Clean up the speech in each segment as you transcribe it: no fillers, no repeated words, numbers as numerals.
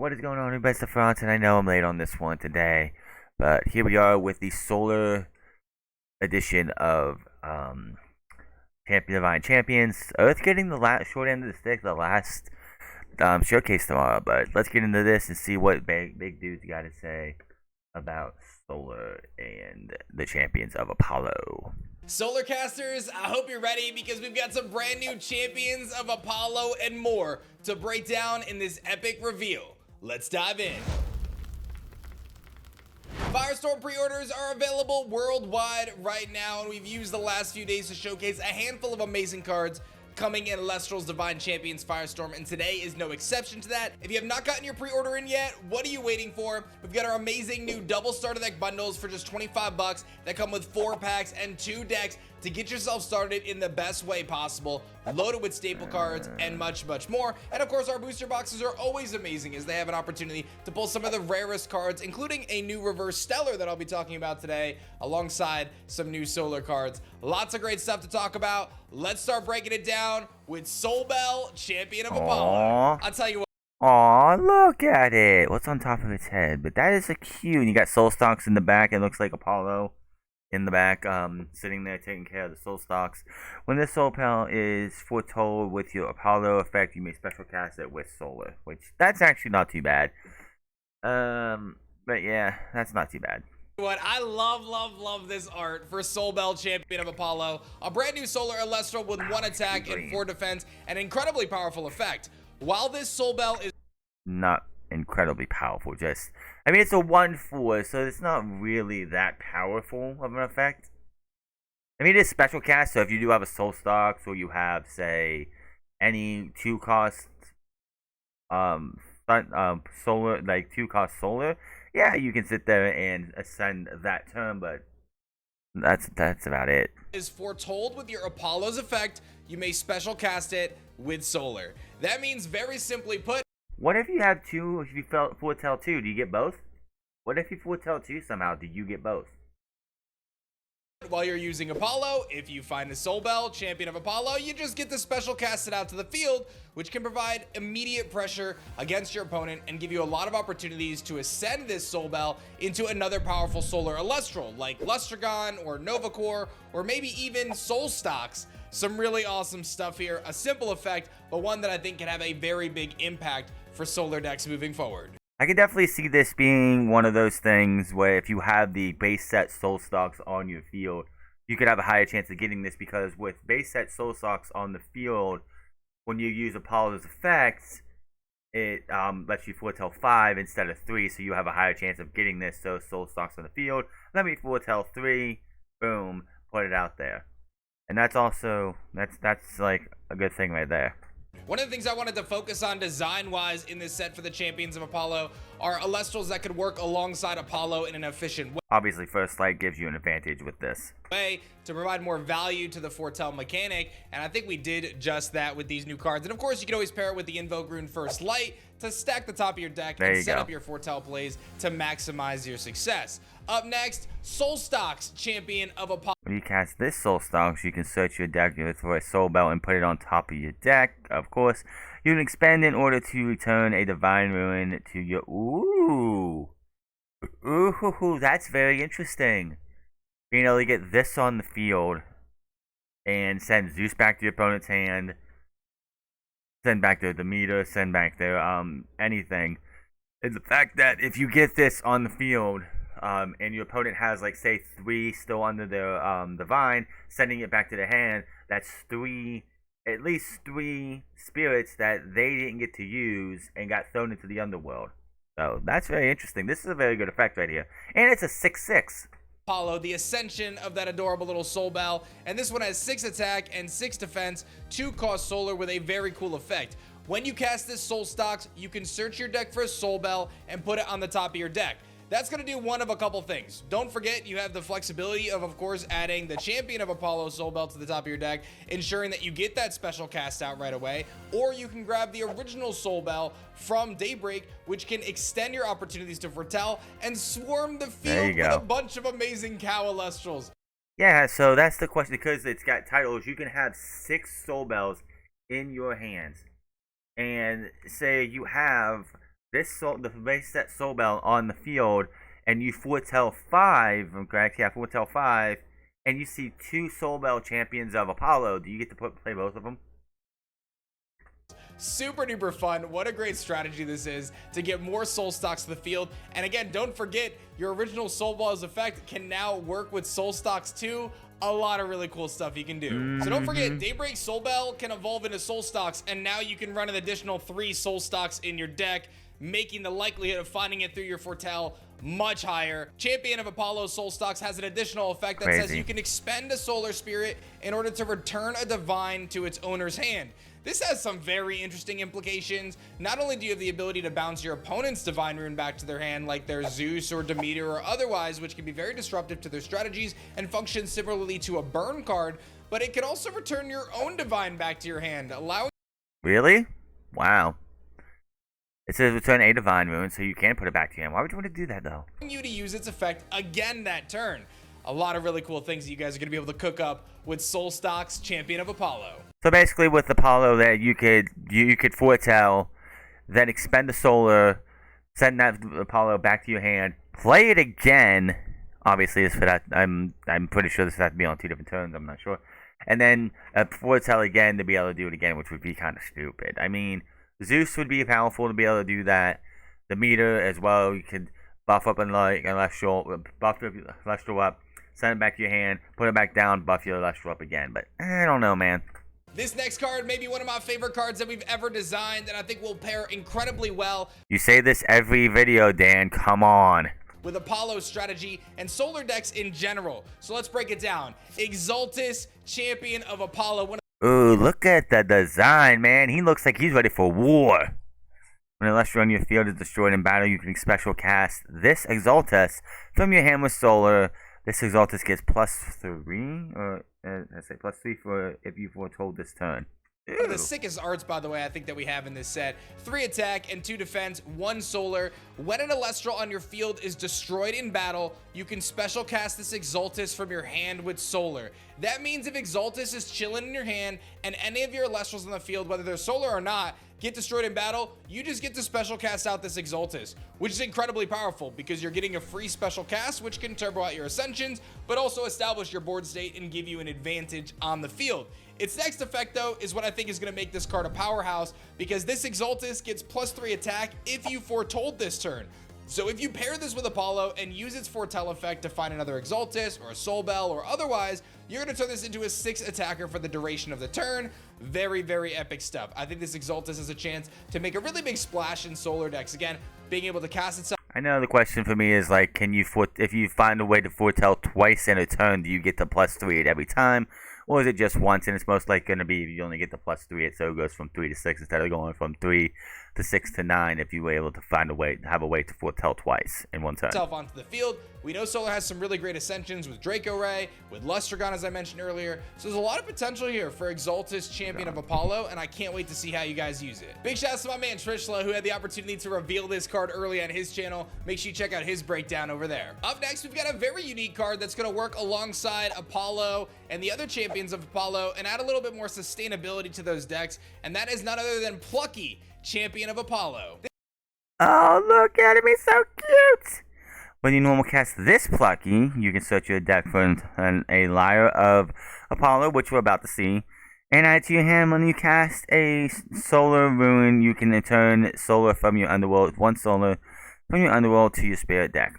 What is going on, everybody? It's the France, and I know I'm late on this one today, but here we are with the solar edition of Divine Champions. Earth getting the last short end of the stick, the last showcase tomorrow. But let's get into this and see what big dudes got to say about Solar and the champions of Apollo. Solar casters, I hope you're ready because we've got some brand new champions of Apollo and more to break down in this epic reveal. Let's dive in. Firestorm pre-orders are available worldwide right now, and we've used the last few days to showcase a handful of amazing cards coming in Elestrals Divine Champions Firestorm, and today is no exception to that. If you have not gotten your pre-order in yet, what are you waiting for? We've got our amazing new double starter deck bundles for just 25 bucks that come with 4 packs and 2 decks to get yourself started in the best way possible, loaded with staple cards and much more. And of course, our booster boxes are always amazing as they have an opportunity to pull some of the rarest cards, including a new reverse stellar that I'll be talking about today, alongside some new solar cards. Lots of great stuff to talk about. Let's start breaking it down with Solbel, champion of Apollo. I'll tell you what. Aw, look at it. What's on top of its head? But that is a cute. You got soul stalks in the back. It looks like Apollo in the back, sitting there taking care of the soul stalks. When this soul pal is foretold with your Apollo effect, you may special cast it with solar, which that's actually not too bad. But yeah, that's not too bad. What I love this art for Solbel, champion of Apollo. A brand new solar Elestral with 1 attack and 4 defense, an incredibly powerful effect. While this Solbel is not incredibly powerful, I mean, it's a 1/4, so it's not really that powerful of an effect. I mean, it is special cast, so if you do have a soul stocks, or you have, say, any 2-cost solar, like 2-cost solar, yeah, you can sit there and ascend that turn, but that's about it. Is foretold with your Apollo's effect, you may special cast it with solar. That means, very simply put, what if you have 2, if you foretell 2, do you get both? What if you foretell 2 somehow, do you get both? While you're using Apollo, if you find the Solbel, champion of Apollo, you just get the special cast it out to the field, which can provide immediate pressure against your opponent and give you a lot of opportunities to ascend this Solbel into another powerful solar Elestral, like Lustragon or Novacore, or maybe even Soul Stocks. Some really awesome stuff here. A simple effect, but one that I think can have a very big impact for solar decks moving forward. I could definitely see this being one of those things where if you have the base set soul stocks on your field, you could have a higher chance of getting this, because with base set soul stocks on the field, when you use Apollo's effects, it lets you foretell 5 instead of 3, so you have a higher chance of getting this. So soul stocks on the field, let me foretell 3, boom, put it out there. And that's also, that's like a good thing right there. One of the things I wanted to focus on design-wise in this set for the Champions of Apollo are Elestrals that could work alongside Apollo in an efficient way. Obviously, First Light gives you an advantage with this To provide more value to the foretell mechanic, and I think we did just that with these new cards. And of course, you can always pair it with the Invoke Rune First Light to stack the top of your deck and set up your foretell plays to maximize your success. Up next, Soul Stocks, champion of Apollo. When you cast this Soul Stocks, you can search your deck for a Soul Belt and put it on top of your deck. Of course, you can expend in order to return a Divine Ruin to your... Ooh, that's very interesting. Being able to get this on the field and send Zeus back to your opponent's hand, send back their Demeter, send back their anything. It's the fact that if you get this on the field, and your opponent has, like, say, 3 still under their Divine, sending it back to their hand, that's at least 3 spirits that they didn't get to use and got thrown into the underworld. So that's very interesting. This is a very good effect right here. And it's a 6/6. Apollo, the ascension of that adorable little Solbel, and this one has 6 attack and 6 defense, 2-cost solar with a very cool effect. When you cast this Soul Stocks, you can search your deck for a Solbel and put it on the top of your deck. That's going to do one of a couple things. Don't forget, you have the flexibility of course, adding the champion of Apollo Solbel to the top of your deck, ensuring that you get that special cast out right away. Or you can grab the original Solbel from Daybreak, which can extend your opportunities to foretell and swarm the field with a bunch of amazing cow Elestrals. Yeah, so that's the question, because it's got titles. You can have 6 Solbels in your hands. And say you have the base set Soul Bell on the field, and you foretell 5, correct? Yeah, foretell 5, and you see 2 Soul Bell champions of Apollo. Do you get to play both of them? Super duper fun. What a great strategy this is to get more soul stocks to the field. And again, don't forget your original Soul Balls effect can now work with soul stocks too. A lot of really cool stuff you can do. So don't forget, Daybreak Soul Bell can evolve into soul stocks, and now you can run an additional 3 soul stocks in your deck, making the likelihood of finding it through your foretell much higher. Champion of Apollo Soul Stocks has an additional effect that says you can expend a Solar Spirit in order to return a Divine to its owner's hand. This has some very interesting implications. Not only do you have the ability to bounce your opponent's Divine Rune back to their hand, like their Zeus or Demeter or otherwise, which can be very disruptive to their strategies and function similarly to a burn card, but it can also return your own Divine back to your hand, allowing... Really? Wow. It says return a Divine Rune, so you can put it back to your hand. Why would you want to do that, though? ...you to use its effect again that turn. A lot of really cool things that you guys are going to be able to cook up with Soul Stocks Champion of Apollo. So basically with Apollo that you could foretell, then expend the solar, send that Apollo back to your hand, play it again. Obviously this for that I'm pretty sure this would have to be on 2 different turns, I'm not sure. And then foretell again to be able to do it again, which would be kind of stupid. I mean, Zeus would be powerful to be able to do that. The meter as well, you could buff up and like buff your Celestial up, send it back to your hand, put it back down, buff your Celestial up again. But I don't know, man. This next card may be one of my favorite cards that we've ever designed, and I think will pair incredibly well. You say this every video, Dan. Come on. With Apollo strategy and solar decks in general. So let's break it down. Exaltus, Champion of Apollo. Ooh, look at the design, man. He looks like he's ready for war. When a Elestral on your field is destroyed in battle, you can special cast this Exaltus from your hand with solar. This Exaltus gets +3, or I say +3 for if you foretold this turn. One of the sickest arts, by the way, I think that we have in this set. 3 attack and 2 defense, 1 solar. When an Elestral on your field is destroyed in battle, you can special cast this Exaltus from your hand with solar. That means if Exaltus is chilling in your hand and any of your Elestrals on the field, whether they're solar or not, get destroyed in battle, you just get to special cast out this Exaltus, which is incredibly powerful because you're getting a free special cast, which can turbo out your Ascensions, but also establish your board state and give you an advantage on the field. Its next effect, though, is what I think is going to make this card a powerhouse, because this Exaltus gets +3 attack if you foretold this turn. So if you pair this with Apollo and use its foretell effect to find another Exaltus or a Soul Bell or otherwise, you're going to turn this into a 6 attacker for the duration of the turn. Very, very epic stuff. I think this Exaltus has a chance to make a really big splash in solar decks. Again, being able to cast itself. I know the question for me is like, if you find a way to foretell twice in a turn, do you get the +3 at every time? Or is it just once, and it's most likely going to be if you only get the +3, so it goes from 3 to 6 instead of going from 3 to 6 to 9 if you were able to have a way to foretell twice in one turn. Onto the field. We know Solar has some really great Ascensions with Draco Ray, with Lustragon, as I mentioned earlier. So there's a lot of potential here for Exaltus, Champion of Apollo, and I can't wait to see how you guys use it. Big shouts to my man Trishla, who had the opportunity to reveal this card early on his channel. Make sure you check out his breakdown over there. Up next, we've got a very unique card that's going to work alongside Apollo and the other champions of Apollo and add a little bit more sustainability to those decks, and that is none other than Plucky, Champion of Apollo. Oh, look at him, he's so cute! When you normal cast this Plucky, you can search your deck for a Lyre of Apollo, which we're about to see, and add to your hand. When you cast a Solar Rune, you can return Solar from your Underworld, 1 Solar from your Underworld to your Spirit deck.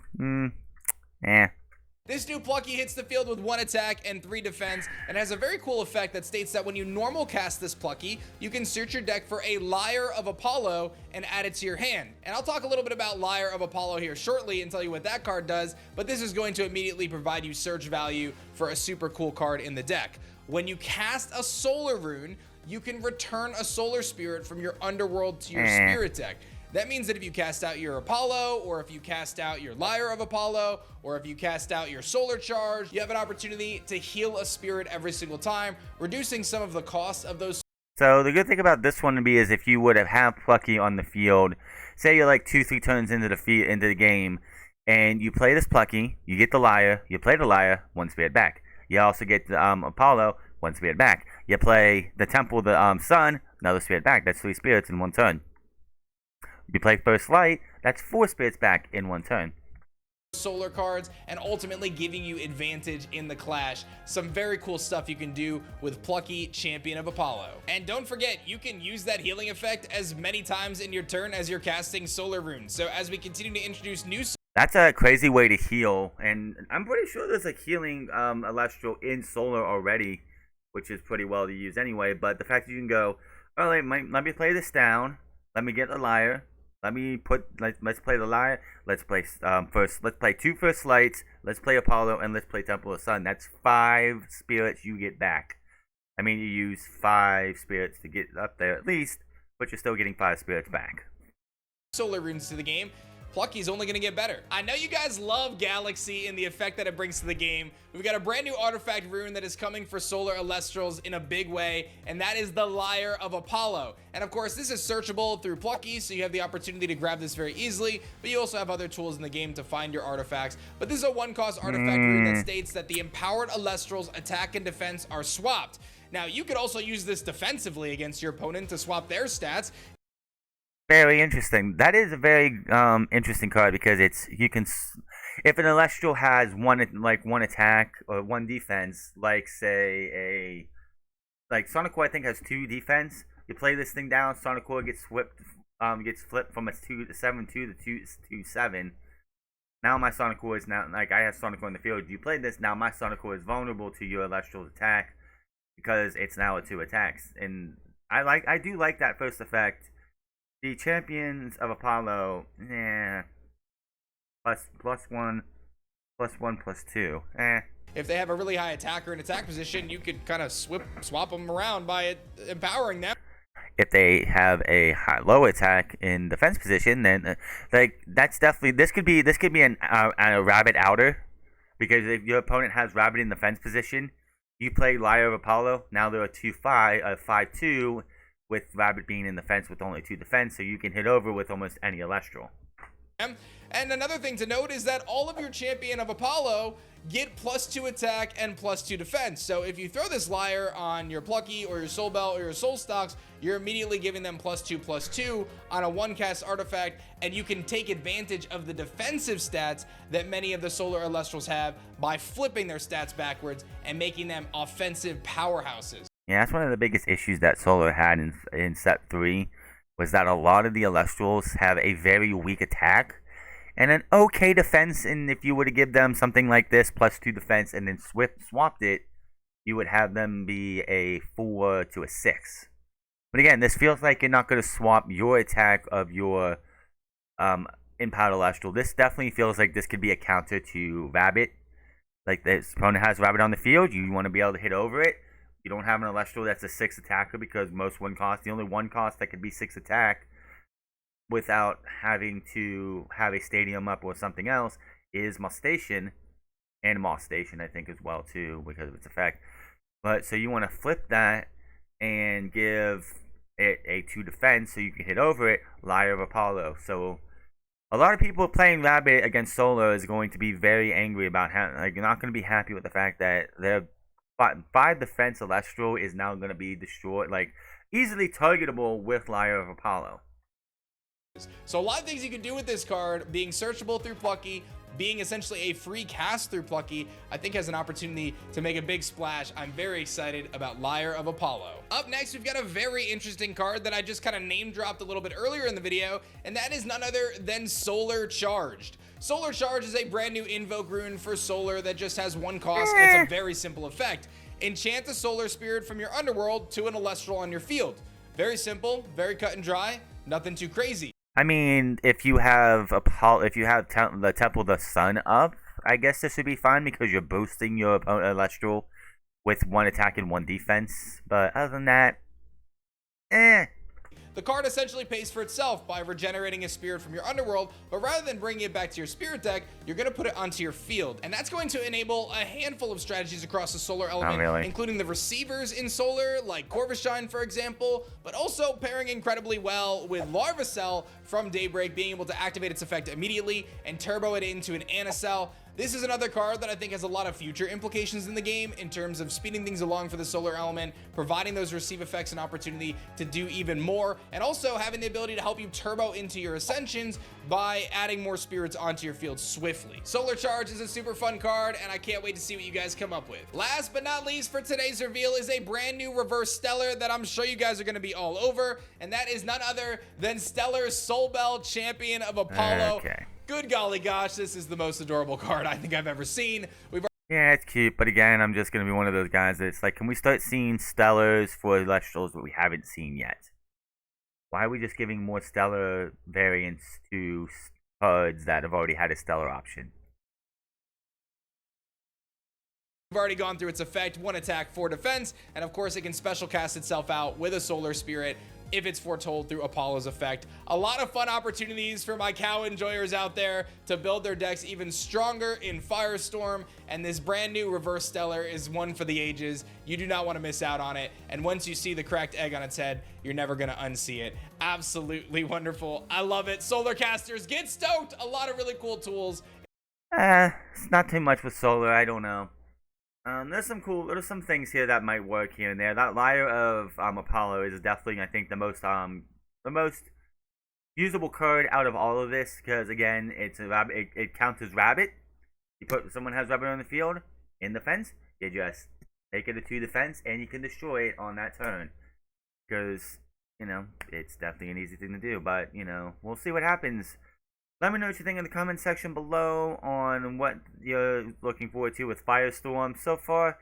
This new Plucky hits the field with 1 attack and 3 defense, and has a very cool effect that states that when you normal cast this Plucky, you can search your deck for a Lyre of Apollo and add it to your hand. And I'll talk a little bit about Lyre of Apollo here shortly and tell you what that card does, but this is going to immediately provide you search value for a super cool card in the deck. When you cast a Solar Rune, you can return a Solar Spirit from your Underworld to your Spirit deck. That means that if you cast out your Apollo, or if you cast out your Lyre of Apollo, or if you cast out your Solar Charge, you have an opportunity to heal a spirit every single time, reducing some of the cost of those. So the good thing about this one to be is if you would have Plucky on the field, say you're like 2-3 turns into the game, and you play this Plucky, you get the Lyre, you play the Lyre, 1 spirit back. You also get the Apollo, 1 spirit back. You play the Temple, the Sun, another spirit back. That's 3 spirits in 1 turn. You play First Light, that's 4 spirits back in 1 turn. Solar cards and ultimately giving you advantage in the clash. Some very cool stuff you can do with Plucky, Champion of Apollo. And don't forget, you can use that healing effect as many times in your turn as you're casting solar runes. So as we continue to introduce new, that's a crazy way to heal, and I'm pretty sure there's a healing Elestral in solar already, which is pretty well to use anyway. But the fact that you can go, all right, let me play this down, let me get the lyre. Let's play the lyre. Let's play let's play 2 First Lights. Let's play Apollo, and let's play Temple of Sun. That's 5 spirits you get back. I mean, you use 5 spirits to get up there at least, but you're still getting 5 spirits back. Solar runes to the game. Plucky's only going to get better. I know you guys love Galaxy and the effect that it brings to the game. We've got a brand new artifact rune that is coming for Solar Elestrals in a big way, and that is the Lyre of Apollo. And of course, this is searchable through Plucky, so you have the opportunity to grab this very easily, but you also have other tools in the game to find your artifacts. But this is a 1-cost artifact rune that states that the empowered Elestrals attack and defense are swapped. Now, you could also use this defensively against your opponent to swap their stats. Very interesting. That is a very interesting card because if an Elestral has one attack or 1 defense, like say Sonic Core I think has 2 defense. You play this thing down, Sonic Core gets flipped from its 7/2 to 2/7. Now my Sonic Core is now I have Sonic Core in the field. You play this now, my Sonic Core is vulnerable to your Elestral's attack because it's now a 2 attacks, and I do like that first effect. The Champions of Apollo, +1, +1/+2, If they have a really high attacker in attack position, you could kind of swap them around by empowering them. If they have a low attack in defense position, then that's definitely this could be a rabbit outer, because if your opponent has rabbit in defense position, you play Lyre of Apollo. Now they're a 5/2. With rabbit being in the fence with only 2 defense, so you can hit over with almost any Elestral. And another thing to note is that all of your Champion of Apollo get +2 attack and +2 defense. So if you throw this Lyre on your Plucky or your Soul Belt or your Soul Stocks, you're immediately giving them +2/+2 on a 1-cast artifact, and you can take advantage of the defensive stats that many of the Solar Elestrals have by flipping their stats backwards and making them offensive powerhouses. Yeah, that's one of the biggest issues that Solar had in Set 3, was that a lot of the Elestrals have a very weak attack and an okay defense, and if you were to give them something like this, +2 defense, and then swapped it, you would have them be a 4 to a 6. But again, this feels like you're not going to swap your attack of your empowered Elestral. This definitely feels like this could be a counter to Rabbit. Like, this opponent has Rabbit on the field, you want to be able to hit over it. You don't have an Elestral that's a 6 attacker, because most the only 1 cost that could be 6 attack without having to have a stadium up or something else is Moss Station, and Moss Station I think as well too, because of its effect. But so you want to flip that and give it a 2 defense so you can hit over it, Lyre of Apollo. So a lot of people playing Rabbit against Solar is going to be very angry about you're not going to be happy with the fact that their 5 defense Elestral is now going to be destroyed, easily targetable with Lyre of Apollo. So a lot of things you can do with this card, being searchable through Plucky, being essentially a free cast through Plucky, I think has an opportunity to make a big splash. I'm very excited about Lyre of Apollo. Up next, we've got a very interesting card that I just kind of name dropped a little bit earlier in the video, and that is none other than Solar Charged. Solar Charge is a brand new invoke rune for Solar that just has 1 cost, and it's a very simple effect. Enchant a Solar Spirit from your underworld to an Elestral on your field. Very simple, very cut and dry, nothing too crazy. I mean, if you have the Temple of the Sun up, I guess this should be fine because you're boosting your opponent Elestral with 1 attack and 1 defense. But other than that, The card essentially pays for itself by regenerating a spirit from your underworld, but rather than bringing it back to your spirit deck, you're going to put it onto your field. And that's going to enable a handful of strategies across the Solar element, including the receivers in Solar, like Corvishine, for example, but also pairing incredibly well with Larva Cell from Daybreak, being able to activate its effect immediately and turbo it into an Anacell. This is another card that I think has a lot of future implications in the game in terms of speeding things along for the solar element, providing those receive effects an opportunity to do even more, and also having the ability to help you turbo into your ascensions by adding more spirits onto your field swiftly. Solar Charge is a super fun card, and I can't wait to see what you guys come up with. Last but not least for today's reveal is a brand new reverse stellar that I'm sure you guys are going to be all over, and that is none other than Stellar Soul Bell, Champion of Apollo. Okay. Good golly gosh, this is the most adorable card I think I've ever seen. Yeah, it's cute, but again, I'm just going to be one of those guys that's like, can we start seeing Stellars for Elestrals that we haven't seen yet? Why are we just giving more Stellar variants to cards that have already had a Stellar option? We've already gone through its effect, 1 attack, 4 defense, and of course it can special cast itself out with a Solar Spirit if it's foretold through Apollo's effect. A lot of fun opportunities for my cow enjoyers out there to build their decks even stronger in Firestorm, and this brand new reverse stellar is one for the ages. You do not want to miss out on it, and once you see the cracked egg on its head, you're never going to unsee it. Absolutely wonderful. I love it. Solar casters, get stoked. A lot of really cool tools. It's not too much with Solar, I don't know. There's some things here that might work here and there. That Lyre of Apollo is definitely, I think, the most usable card out of all of this, because again, it's a rabbit. It counts as rabbit. Someone has rabbit on the field in defense, you just take it to defense, and you can destroy it on that turn. Because it's definitely an easy thing to do. But we'll see what happens. Let me know what you think in the comment section below on what you're looking forward to with Firestorm. So far,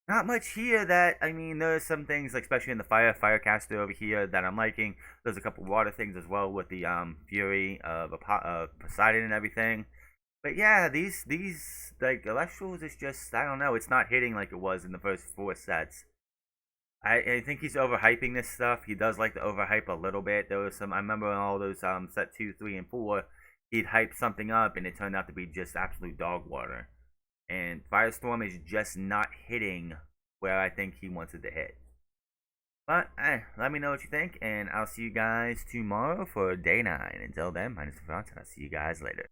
not much here that, there's some things, like especially in the Firecaster over here that I'm liking. There's a couple water things as well with the Fury of Poseidon and everything. But yeah, these like Elestrals is just, I don't know, it's not hitting like it was in the first 4 sets. I think he's overhyping this stuff. He does like to overhype a little bit. There was I remember in all those set 2, 3, and 4, he'd hype something up and it turned out to be just absolute dog water. And Firestorm is just not hitting where I think he wants it to hit. But let me know what you think, and I'll see you guys tomorrow for day 9. Until then, minus the front, and I'll see you guys later.